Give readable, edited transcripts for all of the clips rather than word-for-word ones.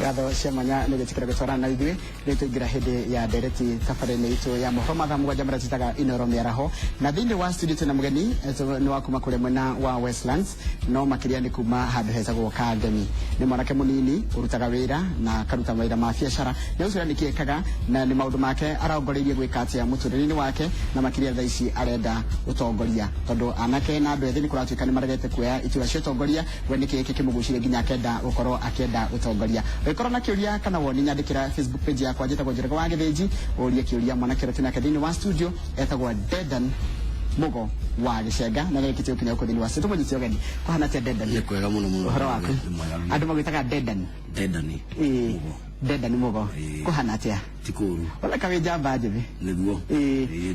gatho cia mwanya nä gä tikä gũtwarana na ithuĩ rä tå ingä ra hä ndä ya ndereti tabarä-inä itũ ya mohoro mathaa mũgwanja marĩa twĩtaga Inoro Mĩaraho, na thĩinĩ wa studio twĩna mũgeni nĩ wa kuma kũrĩa mwena wa Westlands, no makĩria nĩ kuma handũ hetagwo Kangemi. Nĩ mwanake mũnini ũrutaga wĩra na akaruta mawĩra ma biacara, nĩ ũcũra nĩ kĩekaga na nĩ maũndũ make arongoreirie gwĩka atĩa mũtũrĩre-inĩ wake, na makĩria thaa ici arenda ũtongoria, tondũ anake na andũ ethĩ nĩ kũratuĩka nĩ maregete kuoya iturwa cia ũtongoria. We nĩ kĩĩ kĩmũgucĩrĩirie nginya akenda gũkorwo akĩenda ũtongoria. Wĩkorwo na kĩũria kana woni nyandĩkĩra Facebook page yakwa njĩtagwo Njoroge wa Gĩthĩnji, ũrie kĩũria mwanake ũrĩa twĩnake thĩinĩ wa studio etagwo Dedan Mugo wa Gĩcenga, na nĩ gĩkĩtio kinya thĩinĩ wa studio. Tũmũnyite ũgeni kũhana atĩa Dedan? Nĩ kwega mũno mũno. Ũhoro waku? Andũ magwĩtaga Dedan. Dedan Mugo. Dedan Mugo. Kũhana atĩa? Tikũru. Wala kawe njamba njĩthĩ. Nĩguo.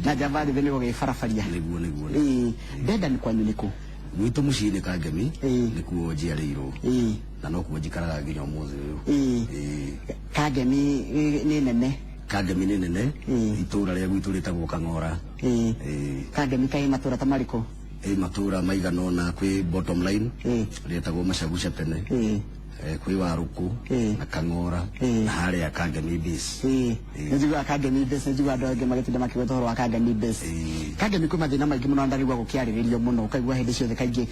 Na njamba njĩthĩ nĩ gũgĩbarabaria. Nĩguo. Dedan kwanyu nĩ kũ? Gwitũ mũciĩ-inĩ Kangemi nĩkuo njiarĩirwo na nokuo njikaraga nginya ũmũthĩ ũyũ. Kangemi nĩ nene. Kangemi nĩ nene, itũũra rĩa gwitũ rĩtagwo Kang'ora. Kangemi kaĩ matũũra ta marĩkũ? Matũũra maigana ũna, kwĩ bottom line rĩtagwo Machaguca tene, kwĩ Warũkũ na Kang'ora na harĩa Kangemi base. Nĩ njiguaga Kangemi base, nĩ njiguaga andũ angĩ magĩtinda makĩgweta ũhoro wa Kangemi base. Kangemi kwĩ mathĩna maingĩ mũno ndarigua gũkĩarĩrĩrio mũno, ũkaigua hĩndĩ ciothe kaingĩ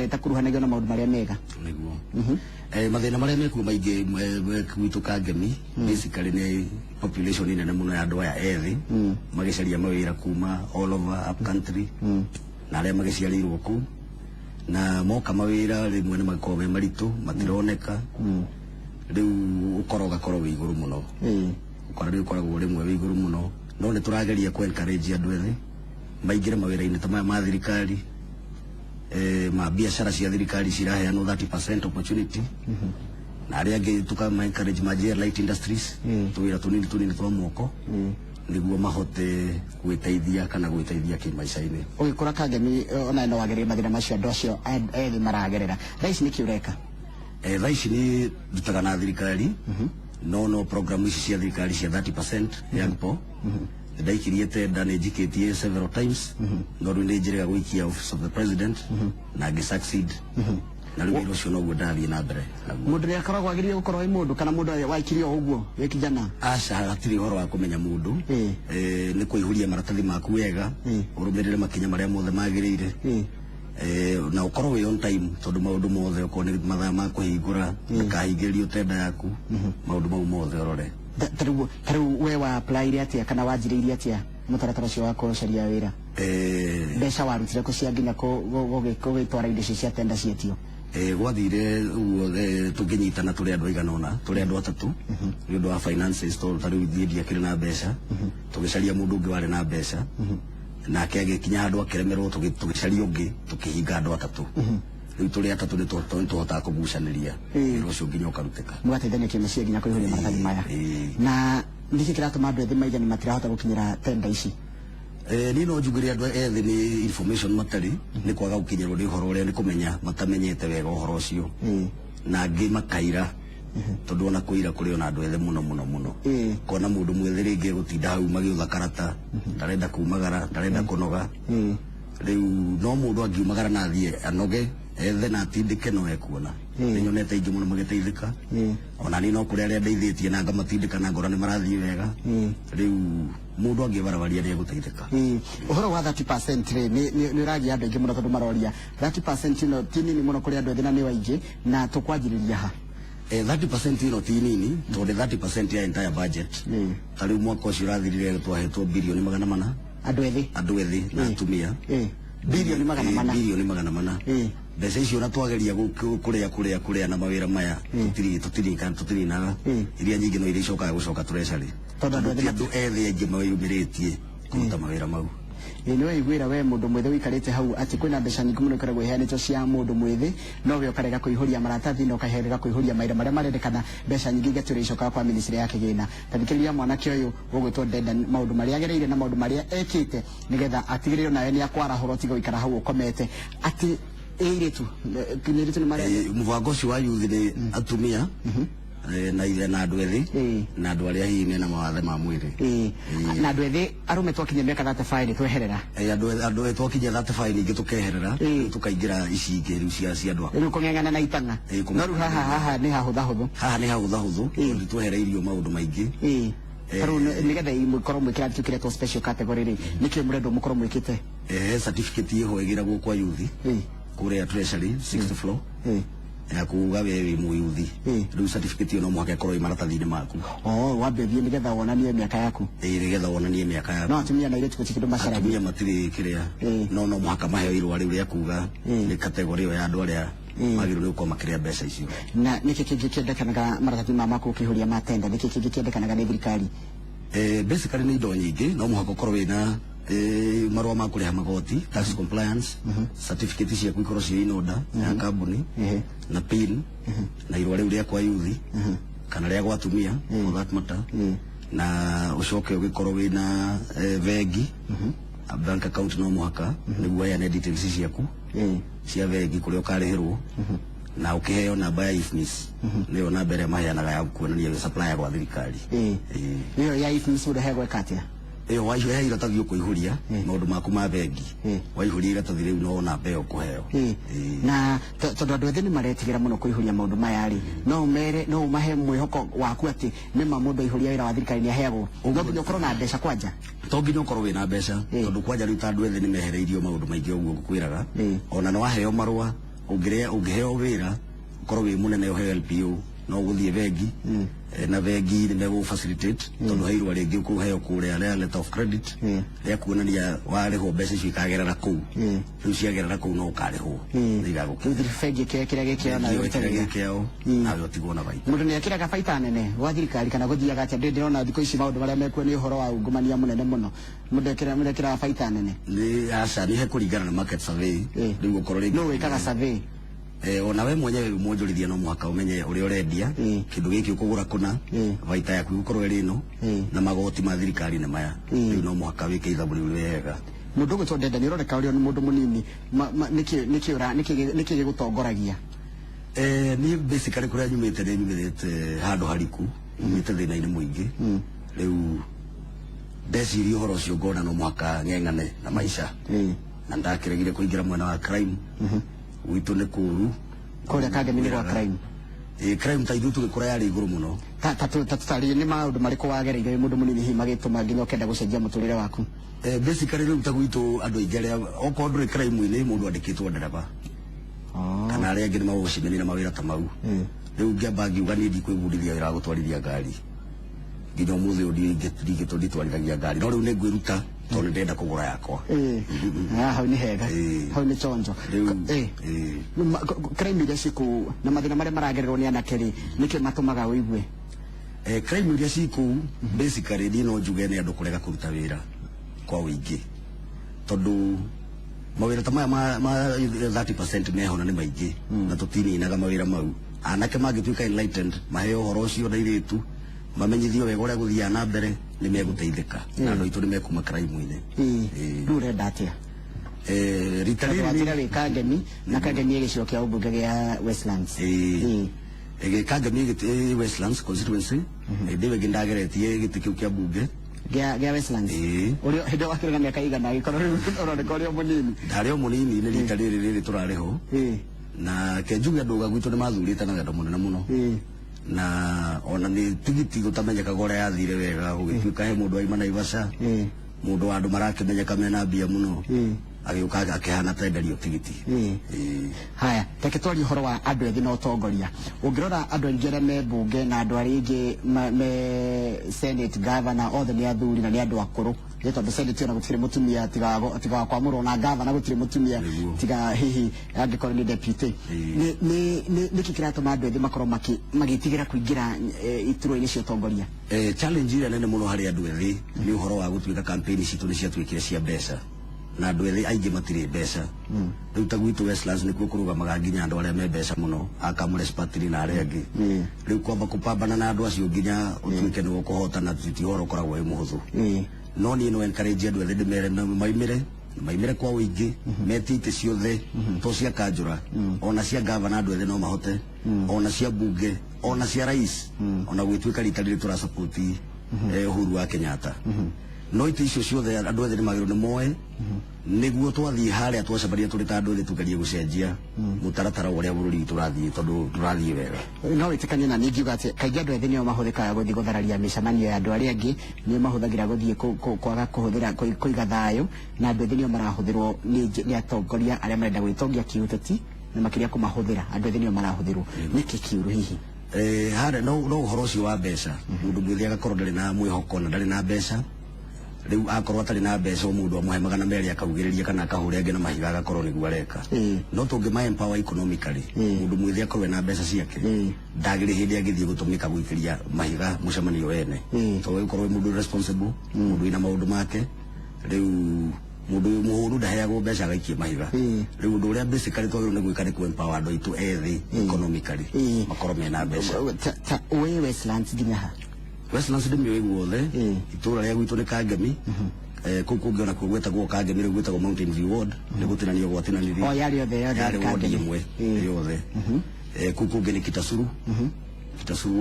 takuruhanagio na maũndũ marĩa mega. Nĩguo. Mathĩna marĩa mekuo maingĩ gwitũ Kangemi basically nĩ population nene mũno ya andũ aya ethĩ magĩcaria mawĩra kuma all over up country, na arĩa magĩciarĩirwo kũu na moka mawĩra rĩmwe nĩ magĩkorwo me maritũ, matironeka. Rĩu ũkora ũgakorwo wĩ igũrũ mũno, ũkora rĩu ũkoragwo rĩmwe wĩ igũrũ mũno, no nĩ tũrageria kũ encourage andũ ethĩ maingĩre mawĩra-inĩ ta maya ma thirikari, ma biacara cia thirikari ciraheanwo 30% opportunity, na arĩa angĩ tukama encourage ma light industries, tũwĩra tũnini twa moko nĩguo mahote gwĩteithia kana gwĩteithia kĩmaica-inĩ. Ũgĩkũra Kangemi ona no wagereire mathĩna macio andũ acio ethĩ maragerera, thaa ici nĩkĩ ũreka? Thaa ici nĩ ndutaga na thirikari, no program ici cia thirikari cia 30% young people ndaikirie tenda, nĩ njikĩtie several times, no rĩu nĩ njĩrĩga gũikia office of the president na ngĩ succeed, na rĩu wĩra ũcio noguo ndathiĩ na mbere. Mũndũ nĩ akoragwo agĩrĩire gũkorwo wĩ mũndũ kana mũndũ waikirio ũguo wĩ kijana? Aca, hatirĩ ũhoro wa kũmenya mũndũ, nĩ kũihũria maratathi maku wega, ũrũmĩrĩre makinya marĩa mothe magĩrĩire, na ũkorwo wĩ on time, tondũ maũndũ mothe okorwo nĩ mathaa ma kũhingũra ndũkahingĩrio tenda yaku, maũndũ mau mothe ũrore. Tarĩu we wa apply atĩa kana wanjĩrĩirie atĩa mũtaratara ũcio wa kũcaria wĩra? Mbeca warutire kũ cia nginya gũgĩtwara indo icio cia tenda ciĩtio? Gwathire ũguo tũngĩnyitana tũrĩ andũ aigana ũna, tũrĩ andũ atatũ nĩ ũndũ wa finances, tondũ tarĩu ithuĩ ndiakĩrĩ na mbeca, tũgĩcaria mũndũ ũngĩ warĩ na mbeca, nake agĩkinya handũ akĩremerwo, tũgĩcaria ũngĩ tũkĩhinga andũ atatũ. Rĩu tũrĩ atatũ nĩ tũhotaga kũgucanĩria wĩra ũcio nginya ũkarutĩka, mũgateithania kĩmĩciĩ nginya kũihũria maratathi maya. Na nĩkĩ kĩratũma andũ ethĩ maigana matirahota gũkinyĩra tenda ici? Niĩ no njugĩre andũ ethĩ nĩ information matarĩ, nĩ kwaga gũkinyĩrwo nĩ ũhoro ũrĩa, nĩ kũmenya matamenyete wega ũhoro ũcio, na angĩ makaira, tondũ ona kũira kũrĩ ona andũ ethĩ mũno, kona mũndũ mwĩthĩ rĩngĩ gũtinda hau magĩũtha karata, ndarenda kumagara, ndarenda kũnoga. Rĩu no mũndũ angiumagara na athiĩ anoge ethe na atindĩke no ekuona. Nĩ nyonete aingĩ mũno magĩteithĩka, ona niĩ no kũrĩ arĩa ndeithĩtie na ngamatindĩka na ngora nĩ marathiĩ wega. Rĩu mũndũ angĩbarabaria nĩ egũteithĩka. Ũhoro wa 30% rĩ nĩ ũragia andũ aingĩ mũno, tondũ maroria 30% ĩno ti nini mũno kũrĩ andũ ethĩ na nĩ aingĩ, na tũkwanjĩrĩria ha? 30% ĩno ti nini, tondũ 30% ya entire budget. Tarĩu mwaka ũcio ũrathirire twahetwo birioni 400 andũ ethĩ na atumia, birioni 400. Mbeca icio na twageria kũrĩa na mawĩra maya tũtirinaga, iria nyingĩ no iria icokaga gũcoka tũrecarĩ, tondũ andũ ethĩ aingĩ meyumĩrĩtie kũruta mawĩra mau. Nĩ waiguĩra we mũndũ mwĩthĩ ũikarĩte hau atĩ kwĩna mbeca nyingĩ mũno ikoragwo iheanĩtwo cia mũndũ mwĩthĩ, no we ũkarega kũihũria maratathi na ũkaherera kũihũria mawĩra marĩa marendekana, mbeca nyingĩ igatũra icokaga kwa ministry ya kĩgĩna. Tathikĩrĩria mwanake ũyũ ũgwĩtwo Dedan, maũndũ marĩa agereire na maũndũ marĩa ekĩte nĩgetha atigĩrĩre nawe nĩ akwarahũra ũtige gũikara hau ũkomete, atĩ ĩirĩtu nĩ marĩa mũbango ũcio wa youth nĩ atumia na ile na andũ ethĩ na andũ arĩa hihi mena mawathe ma mwĩrĩ na andũ ethĩ arume twakinyia mĩaka 35 tweherera andũ ethĩ twakinyia 35 ningĩ tũkeherera tũkaingĩra ici ingĩ rĩu cia andũ rĩu kũng'eng'ana na itanga no rĩu haha nĩ hahũthahũthũ tondũ twehereirio maũndũ maingĩ Pero nigetha imukorwo mwikira tukiretwo special category ri nikio murendo mukorwo mwikite certificate yeho igiragwo kwa youth kuria treasury 6th floor ya kuga we mu youth riu certificate no mwaka korwo imaratathini maku wambethie nigetha wonanie miaka yaku nigetha wonanie miaka yaku no atumia na iretu kuchikindo mashara atumia matiri kiria no mwaka maheo irwa riu ria kuga ni category ya andu aria magiru ni kwa makiria mbeca icio na niki kingikendekanaga maratathi ma maku ukihuria matenda niki kingikendekanaga ni thirikari basically ni indo nyingi no muhako korwo wina marua ma kuriha magoti tax compliance certificate cia kuikorwo cia inoda ya kambuni na pin na irwa riu ria kwa youth kana ria gwa atumia for that matter na ucoke ugikorwo wina vengi bank account no muhaka niguo ya details ciaku cia vengi kuria ukarihirwo na ukiheo namba ya IFMIS niyo namba ĩrĩa maheanaga ya kuonania supplier gwa thirikari iyo ya IFMIS ũrehagwo katia iyo waihũria iratathi ũkũihũria maũndũ maku ma bengi waihũria iratathi rĩu no namba ĩyo ũkũheo na tondũ andũ ethĩ nĩ maretigĩra mũno kũihũria maũndũ maya rĩ no ũmahe mwĩhoko waku atĩ nĩma mũndũ aihũria wĩra wa thirikari nĩaheagwo no nginya ũkorwo na mbeca kwanja to nginya ũkorwo wĩna mbeca tondũ kwanja rĩu ta andũ ethĩ nĩ mehereirio maũndũ maingĩ ũguo ngũkwĩraga ona no waheo marũa ũngĩheo wĩra ũkorwo wĩ mũnene ũheo LPO no gũthiĩ bengi na bengi nĩ megũ facilitate tondũ heirwo rĩngĩ ũkũheo kũrĩa letter of credit rĩa kuonania warĩhwo mbeca icio ikagerera kũu rĩu ciagerera kũu no ũkarĩhwo bengi kĩrĩa gĩkĩao nawe ũtigwo na baita mũndũ nĩekĩraga baita nene gwa thirikari kana gũthiaga atĩa ndĩrona thikũ ici maũndũ marĩa mekuo nĩ ũhoro wa ungumania mũnene mũno mũndũ ekĩraga baita nene nĩ aca nĩ hekũringana na market survey rĩu ũkorwo rĩngĩ no wĩkaga survey ona we mwenyewe mwonjorithia no mwaka umenye uria urendia kindu giki ukugura kuna baita yaku gukorwo iri no na magoti ma thirikari ne maya riu no mwaka wike ithaburi wega mundu gutwo ndenda ni uroneka uri mundu munini niki gigutongoragia ni basically kuria nyumite handu hariku nyumite thina-ini muingi riu ndeciria uhoro ucio ngona no mwaka ng'eng'ane na maisha na ndakiregire kuingira mwena wa crime witu ne kuru kore kage mini wa crime crime ta ithutu gikora yari iguru muno tatari ni maundu mariko wagereire mundu munini hi magituma nginya ukenda gucenjia muturire waku basically riu ta gwitu andu aingere oko ndure crime ni mundu andikitwo ndereba kana ari angĩ nĩmagũcemania na mawĩra ta mau rĩu ngĩamba ngiuga niĩ ndikwĩbundithia wĩra wa gũtwarithia ngari nginya ũmũthĩ ũyũ nditwarithagia ngari no rĩu nĩngwĩruta tondũ nĩndenda kũgũra yakwa hau nĩ hega hau nĩ chonjo crime iria cikũu na mathĩna marĩa maragererwo nĩ anake rĩ nĩkĩ matũmaga ũigue crime iria cikũu basically niĩ no njuge nĩ andũ kũrega kũruta wĩra kwa ũingĩ tondũ mawĩra ta maya ma 30% mehona nĩ maingĩ na tũtininaga mawĩra mau anake mangĩtuĩka enlightened maheo ũhoro ũcio na airĩtu mamenyithio wega ũrĩa gũthiaga na mbere nĩ megũteithĩka na andũ aitũ nĩ mekuma crime-inĩ rĩu ũrenda atĩa rita rĩrĩ wĩ kangemi na kangemi gĩcigo kĩa ũmbunge gĩa Westlands kangemi Westlands constituency ndĩwe ngĩ ndageretie gĩtĩ kĩu kĩa mbunge gĩa Westlands ũrĩa hĩndĩ wakĩrĩga mĩaka igana agĩkorwo rĩu ũroneka ũrĩ o mũnini ndarĩ o mũnini nĩ rita rĩrĩ tũrarĩ ho na kenjuge andũ gwitũ nĩ mathurĩte na wendo mũnene mũno na ona nĩ tigiti gũtamenyekaga ũrĩa yathire wega gũgĩtuĩka he mũndũ aima Naivasha mũndũ wa andũ marakĩmenyeka mena mbia mũno agĩũka akĩhana ta enderio tigiti haya reke twarie ũhoro wa andũ ethĩ na ũtongoria ũngĩrora andũ aingĩ arĩa me mbunge na andũ arĩa aingĩ me senate governor othe nĩ athuri na nĩ andũ akũrũ nĩ tondũ senate ona gũtirĩ mũtumia tiga kwamũrwo na governor gũtirĩ mũtumia tiga hihi angĩkorwo nĩ deputy nĩkĩ kĩratũma andũ ethĩ makorwo magĩtigĩra kũingĩra iturwa-inĩ cia ũtongoria challenge ĩrĩa nene mũno harĩ andũ ethĩ nĩ ũhoro wa gũtuĩka campaign citũ nĩ ciatuĩkire cia mbeca na andũ ethĩ aingĩ matirĩ mbeca rĩu ta gwitũ Westlands nĩkuo kũrũgamaga nginya andũ arĩa me mbeca mũno akamũre Patri na arĩa angĩ rĩu kwamba kũpambana na andũ acio nginya ũtuĩke nĩwe ũkũhotana ti ũhoro ũkoragwo wĩ mũhũthũ no niĩ no encourage andũ ethĩ ndĩmere maumĩre maimire kwa uingi metite ciothe to cia kanjura ona cia gavana andu ethe no mahote ona cia bunge ona cia rais ona gwituika rita riri tura support Uhuru wa Kenyatta no ite icio ciothe andu ethe ni magiro ni moe niguo twathie haria twacabaria turi ta andu ethe tukarie gucenjia mutaratara uria bururi turathie tondu turathie wega no witikanye na ningiuga ati kaingĩ andu ethe nio mahuthikaga guthii guthararia micemanio ya andu aria angi nio mahuthagira guthii kwaga kuhuthira kuiga thayo na andu ethe nio marahuthirwo ni atongoria aria marenda gwitongia kiuteti na makiria kumahuthira andu ethe nio marahuthirwo niki kiuru hihi hare no uhoro ucio wa mbeca mundu mwithi agakorwo ndari na mwihoko na ndari na mbeca riu akorwo atari na mbeca mundu amuhe magana meri akaugiriria kana akahure ange na mahiga agakorwo niguo areka no tungima empower economically mundu mwithi akorwo na mbeca ciake ndagiri hindi agithie gutumika guikiria mahiga mucemanio wene to ukorwo mundu responsible mundu ina maundu make riu mundu muhuru ndaheagwo mbeca agaikie mahiga riu undu uria basically twagirwo ni gwika ni ku empower andu aitu ethi economically makorwo mena mbeca we Westlands nginya Westlands ndi mioyo guothe itura ria gwitu ni Kangemi kuu kungiona kuo gwetagwo Kangemi riu gwetagwo Mountain View Ward ni gutinanio gwatinanirio yari yothe Kangemi imwe yothe kuu kungi ni Kitasuru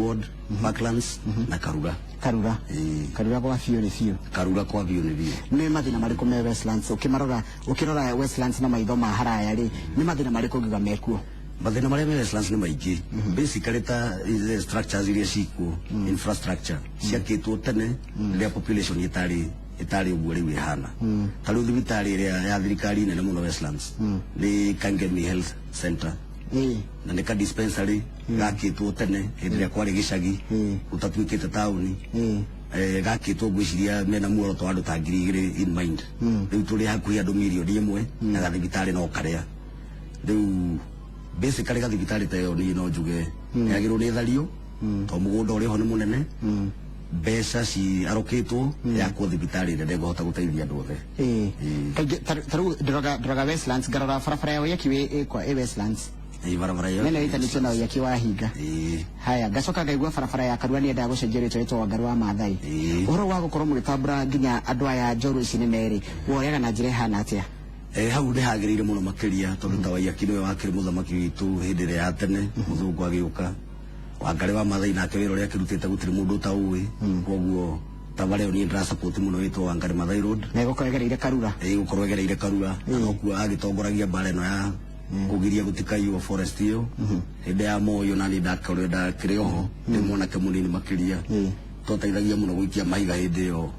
Ward Parklands na Karura kwa fio ni fio Karura kwa fio ni fio ni mathina mariku me Westlands ukirora Westlands na maitho ma haraya ri ni mathina mariku ngiga mekuo mathina maria me Westlands ni maingi basically ta structures iria ciku infrastructure ciakitwo tene ria population itari uguo riu ihana tariu thibitari iria ya thirikari nene muno Westlands ni Kangemi Health Center na ni ka dispensary gakitwo tene hindi ria kwari gicagi utatuikite tauni gakitwo gwiciria mena muoroto andu ta 2,000 in mind riu turi hakuhi andu milioni 1 na gathibitari no karia riu basically gathibitari ta yo ni no njuge yagirwo ni thario to mugunda uri ho ni munene mbeca ci arokitwo ya ku thibitari nde ngahota guteithia andu othe taru droga Westlands garora farafara yo yakiwe kwa Westlands barabara yo nene ita nicho na yakiwa higa haya gacoka ngaigua farafara ya Karua ni enda gucenjerio to Garua Maathai uhoro wa gukorwo mugitambura nginya andu aya njoru ici ni meri woyaga na njire hana atia hau ni hagirire muno makiria tondu Tawaiaki niwe wakiri muthamaki witu hindi ria ya tene muthungu agiuka Wangari wa Maathai nake wira uria akirutite gutiri mundu ta uwi koguo tabareo ni ndra support muno witwo Wangari Maathai Road na gukoregereire Karura gukoregereire Karura anokuo agitongoragia bareno ya kugiria gutikaio forest iyo hindi ya moyo na ni ndakoreda kirioho ni mwanake munini makiria toteithagia muno guikia mahiga hindi iyo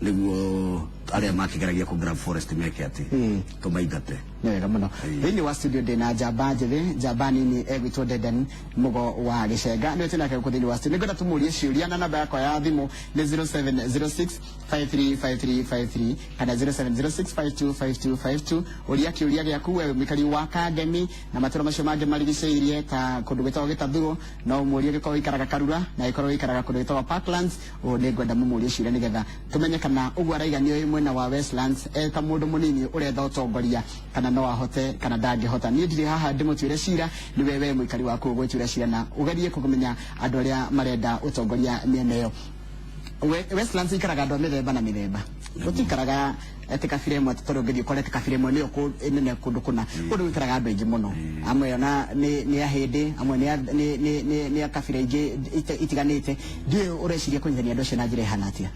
niguo aria makigeragia ku grab forest meke ati tumaigate ni wega muno thini wa studio ndina njamba njithi njamba nini egwitwo Dedan mugo wa Gicenga ni wetina ke kuthini wa studio ngenda tumurie ciuria na namba yakwa ya thimu ni 0706535353 kana 0706525252 uria kiuria giaku we mikari wa Kangemi na matoro macio mangi marigiceirie ta kundu gwitagwo Gitathuro no umurie gikorwo ikaraga Karura na ikorwo ikaraga kundu gwitagwo Parklands o ni ngwenda mumurie ciuria nigetha tumenye kana ugwa raiganio mwena wa Westlands ta mundu munini uretha utongoria kana no ahote kana ndangihota ni ndiri haha ndimutwire cira ni wewe muikari waku gwitwira cira na ugerie kugumenya andu aria marenda utongoria miena iyo Westlands ikaraga andu mithemba na mithemba gutikaraga kabira imwe tondu ngethi ukorete kabira imwe niyo nene kundu kuna kundu ikaraga andu aingi muno amwe ona ni ahindi amwe ni kabira ingi itiganite ndiye ureciria kunyithania andu acio na njira ihana atia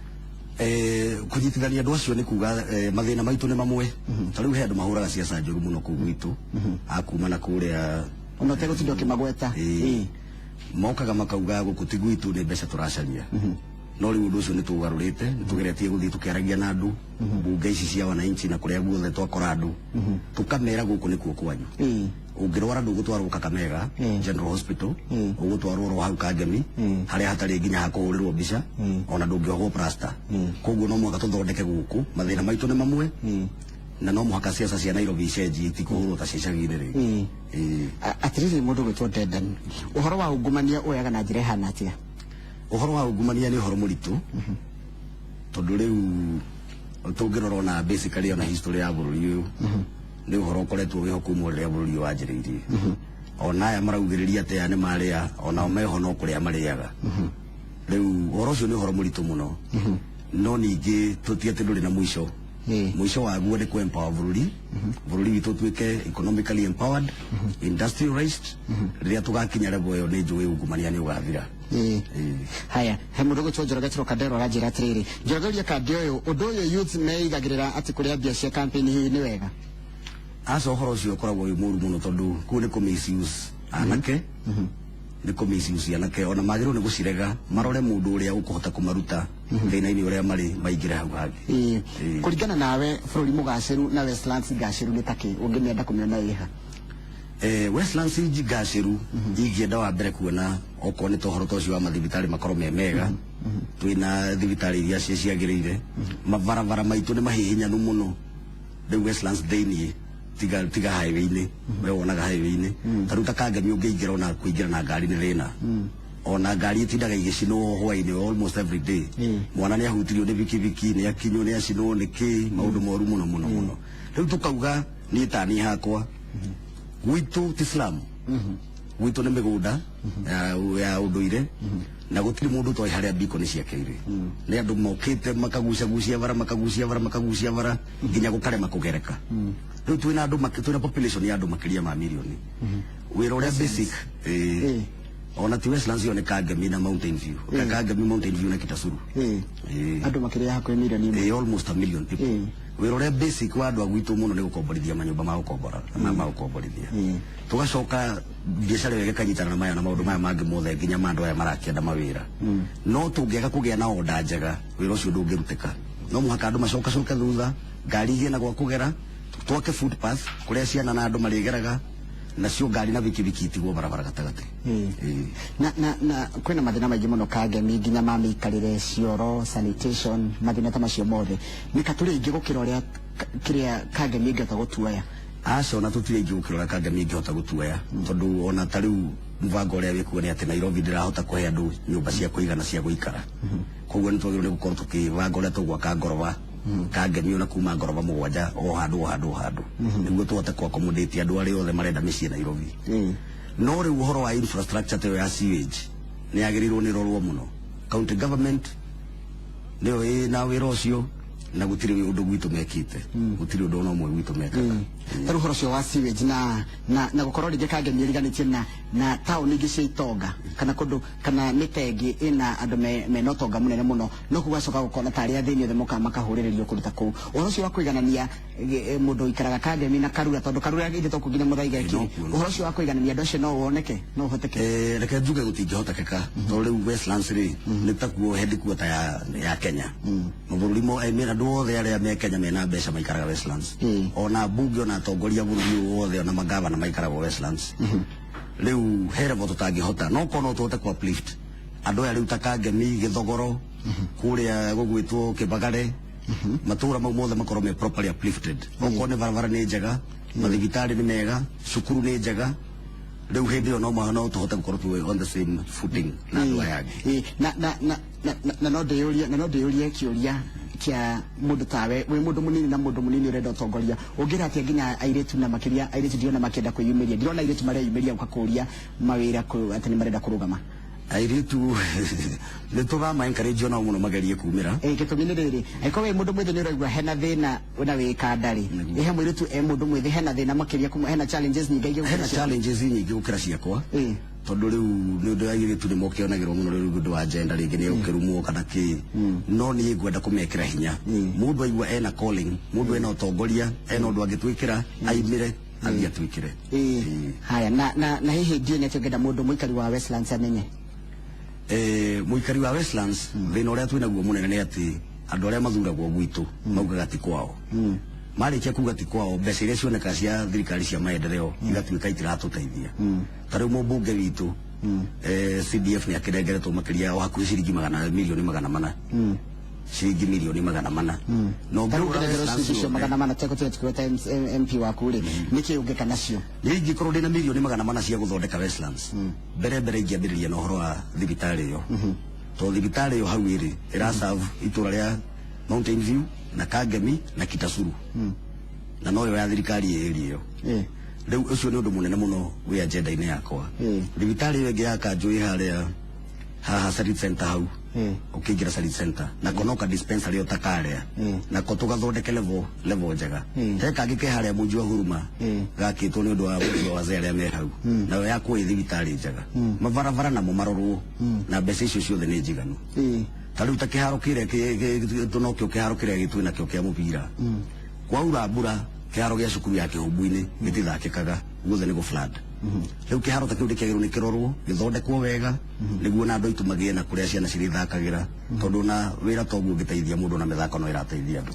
kunyitithania andu acio ni kuga mathina maitu ni mamwe tariu he andu mahuraga ciaca njuru muno ku gwitu akuma na kuria ono tego tindo kimagweta mokaga makauga guku ti gwitu ni mbeca turacaria no riu undu ucio ni tugarurite tugeretie guthii tukiaragia na andu bunge ici cia wananchi na kuria guothe twakora andu tukamera guku ni kuo kwanyu ungirwara ndugutwarwo Kakamega General Hospital ugutwarwo ro hau Kangemi haria hatari nginya hakuhurirwo mbica ona ndungiohwo plaster koguo no mwaka tuthondeke guku mathina maitu ni mamwe na no muhaka ciaca cia Nairobi icenjie tikuhurwo ta cicagire ri atiriri mundu gwitwo Dedan uhoro wa ungumania uyaga na njira ihana atia uhoro wa ungumania ni uhoro muritu tondu riu tungirora na basically ona history ya bururi uyu ni uhoro ukoretwo wihoku riria bururi wanjiriirie ona aya maraugiriria ati aya ni maria ona meho no kuria mariaga riu uhoro ucio ni uhoro muritu muno no ningi tutie ati nduri na mwisho mwisho wa guo ni ku empower bururi witu twike economically empowered, industrialized, ria tugakinya level yo ni njui ungumania ni ugathira. Haya, he mundu gutwo Njoroge Chiro Kadero ranjira atiriri Njoroge Kadero undu uyu youth meigagirira ati kuria mbia cia campaign hii ni wega aca uhoro ucio ukoragwo wi muru muno tondu ku ni ku misuse anake ni ku misuse anake ona magirwo ni gucirega marore mundu uria ukuhota kumaruta thina-ini uria mari maingire hau hangi. Kuringana nawe bururi mugaciru na Westlands gaciru ni taki ungimienda kumiona iha? Westlands gaciru ingienda wa mbere kuona oko ni tohoro tocio wa mathibitari makorwo me mega, twina thibitari iria ciagirire, mavaravara maitu ni mahihinyanu muno. Riu Westlands thiini tiga highway-ini uria wonaga highway-ini taruta Kangemi ungiingira ona kuingira na ngari ni thina, ona ngari itindaga igicino hwaini almost every day. Mwana ni ahutirio ni bikibiki ni akinyo ni acino ni ki maundu moru muno. Riu tukauga ni tani hakwa gwitu ti Islam, gwitu ni migunda ya unduire na gutiri mundu toy haria biko ni ciakeire, ni andu mokite makagucia bara nginya gukarema kugereka. Riu twina andu twina population ya andu makiria ma milioni, wira uria basic ona ti Westlands yo ni Kangemi na Mountain View, Kangemi Mountain View na Kitasuru, andu makiria hakuhi milioni almost a million people. Wira uria basic wa andu agwitu muno ni gukomborithia manyumba ma gukombora na ma gukomborithia, tugacoka biashara yake kanyitana na maya na maundu maya mangi mothe nginya mandu aya marakienda mawira. No tungiaga kugia na oda njega wira ucio ndungirutika, no muhaka andu macoka thutha ngari igena gwa kugera, twake footpath kuria ciana na andu marigeraga nacio ngari na bikibiki itigwo barabara gatagati. Na kwina mathina maingi muno Kangemi nginya ma miikarire, cioro, sanitation, mathina ta macio mothe nikaturi ingi gukira uria kiria Kangemi ingihota gutuaya. Aca ona tutire ingi gukira uria Kangemi ingihota gutuaya tondu ona tariu mubango uria wikuo ni ati Nairobi ndirahota kuhe andu nyumba cia kuigana cia guikara, koguo ni twagirwo ni gukorwo tukibanga uria tugwaka ngoroba Kangemi ona kuma ngoroba mugwanja o handu niguo tuhote ku accommodate andu aria othe marenda micii Nairobi. No riu uhoro wa infrastructure ta ya sewage ni agirirwo ni rorwo muno. County government ndio na wira ucio na gutiri undu gwitu mekite, gutiri undu no mwe gwitu mekaga. Taru horo cio wa sewage na gukorwo ringi Kangemi iriganitie na town ingi cia itonga kana kundu kana mitengi ina andu me notonga munene muno, no kugacoka gukona tari athini othe moka makahuriririo kuruta kuu. Uhoro cio wa kuiganania mundu ikaraga Kangemi na Karura tondu Karura indi to kuginya muthaiga ikiri, uhoro cio wa kuiganania andu acio no woneke no hoteke? Reke njuge gutingihotekeka tondu riu Westlands ri ni takuo headquarter ya Kenya, mabũrũri mo emera andu othe aria me Kenya mena mbeca maikaraga Westlands, ona bunge ona atongoria bũrũri wothe ona magavana maikaraga Westlands. Riu herevo tutangihota no kono tuhote ku uplift andu aya riu ta Kangemi, Githogoro kuria gugwitwo Kibagare, matura mau mothe makorwo me properly uplifted. Oko ni barabara ni njega, mathibitari ni mega, cukuru ni njega, riu hindi yo no tuhote gukorwo tu on the same footing na andu aya angi. Na no ndiyurie kiuria kia mundu tawe wi mundu munini urenda utongoria ungira atia nginya airetu na makiria airetu ndio na makienda kwiyumiria, ndirona airetu maria yumiria ukakuria mawira ati ni marenda kurugama airetu ni tugama encourage no muno magerie kumira gitumi ni riri aiko we mundu mwithe ni uraigua hena thina una wika ndari ihe mwiretu mundu mwithe hena thina makiria hena challenges nyingi gukira ciakwa tondu riu ni undu airetu ni mokionagirwo muno riu undu wa gender ringi ni ukirumwo kana ki, no ni ngwenda kumekira hinya mundu aigua ena calling, mundu ena utongoria ena undu angitwikira aimire athia twikire. Haya na hihi ndio ni atengenda mundu muikari wa Westlands amenye muikari wa Westlands thina uria twinaguo munene ni ati andu aria mathuragwo gwitu maugaga ti kwao, marikia kuga ti kwao mbeca iria cioneka cia thirikari cia maendeleo igatuika itiratuteithia. Tariu mubunge witu CDF ni akirengeretwo makiria wa hakuhi ciringi milioni 400 ciringi milioni 400 no magana mana teko tukweta MP wa kule niki ungeka nacio ningi korwo ndina milioni 400 cia guthondeka Westlands mbere ingiambiriria no horo wa thibitari yo to thibitari yo hau iri iraserve itura ria Mountain View na Kangemi na Kitasuru na no yo ya thirikari eri yo riu ucio ni undu munene muno wi agenda-ini yakwa. Thibitari yo ingi ya Kanjui haria haha Sarit Center hau ukiingira Sarit Center na konoka dispensary utakarea na ko tugathondeke level njega he kangi ke haria munjua huruma gakitwo ni undu wa wazee aria me hau na ya kuwa thibitari njega mabarabara na marorwo na mbeca icio ciothe ni njiganu tariu ta kiharo kire tunokio kiharo kire gitu na kio kia mupira kwaura mbura kiharo gia cukuru ya kihumbu-ini gitithakikaga guothe ni go flood riu kiharo ta kiu ndikagirwo ni kirorwo githondekwo wega niguo na andu aitu magie na kuria ciana cirithakagira tondu na wira toguo ngiteithia mundu na mithako no irateithia andu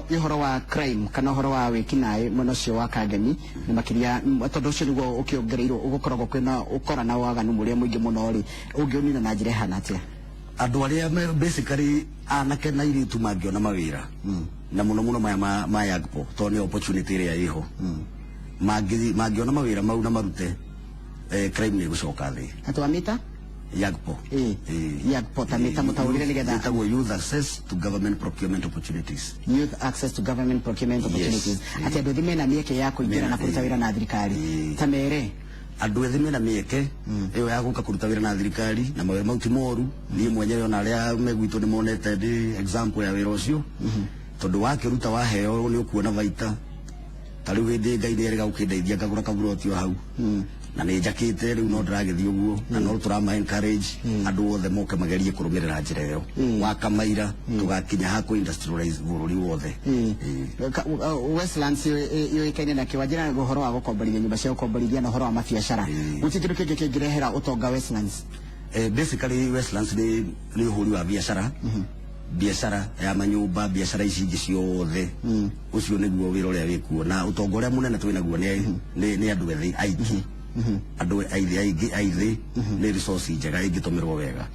ihoro wa crime kana ihoro wa wikinae muno cio wa Kangemi ni makiria tondu cio niguo ukiongereirwo ugukoragwo kwina ukora na waganu muria muingi muno ri ungiunina na njira hana atia andu aria basically anake na iritu mangiona mawira na muno maya ma yagpo to ni opportunity ria iho mangiona mawira mau na marute crime ni gucoka thi atwamita yagpo yagpo tamita mutaurire nigetha itagwo youth access to government procurement opportunities ati andu thime na mieke ya kuingira na kuruta wira na thirikari tamere andu ethime na mieke iyo ya guka kuruta wira na thirikari na mawira mauti moru ni mwenyewe ona aria megwitwo ni monete example ya wira ucio tondu wakiruta waheo ni ukuona baita tariu hindi ngai ni erega ukindeithia ngagura kaburoti o hau na ni njakite riu no ndiragithi uguo na no turama encourage andu othe moke magerie kurumirira njira iyo wakamaira tugakinya hako industrialize bururi wothe Westlands yo ikaine na kiwajira guhoro wa gukomborithia nyumba cia gukomborithia na horo wa mabiacara utikiru kingi kingirehera utonga Westlands basically Westlands ni uhuri wa biashara biashara ya manyumba biashara ici ingi ciothe ucio niguo wira uria wikuo na utonga uria munene twina guo ni andu ethi aiki andu aithi ni resource njega ingitumirwo wega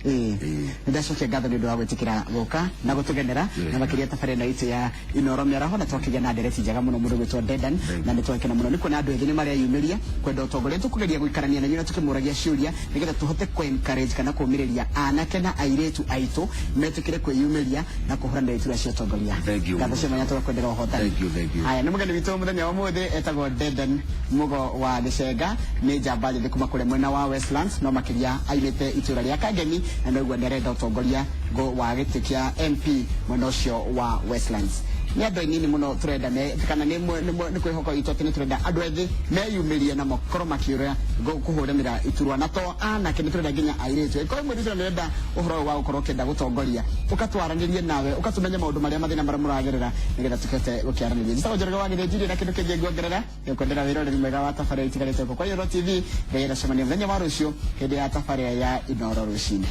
ndacokia ngatho ni undu wa gwitikira guka na gutugenera na makiria tabarĩra itu ya Inoro Mĩaraho na twakinya na ndereti njega muno mundu gwitwo Dedan na ni twakena muno ni kuona andu ethi ni maria yumiria kwenda utongoria tukugeria guikarania na nyuna tukimuragia ciuria nigetha tuhote ku encourage kana kumiriria anake na airetu aitu metikire kwiyumiria na kuhurana itu cia utongoria ngatho cia manya twakwendera uhotani haya ni mugeni witu muthenya wa muthi etagwo Dedan mugo wa Gicega ni njamba njithi kuma kure mwena wa Westlands no makiria aimite itura ria Kangemi na niguo nderenda utongoria go wa giti kia MP mwena ucio wa Westlands ni andu nini muno turenda kana ni kwihoko itu ati ni turenda andu ethi meyumirie na makoro makiuria go kuhuranira iturwa na to anake ni turenda nginya airetu ko mwe ndira nenda uhoro wa ukoro kenda gutongoria ukatwaranirie nawe ukatumenya maundu maria mathina maria muragerera nigetha tukete gukiaraniria njita njorega wa githejiri na kindu kingi nguongerera kwendera wira uri mwega wa tabarĩra itigarĩte kwa Inoro TV ngeera cemania muthenya wa rucio hindi ya tabarĩra ya Inoro rucinĩ.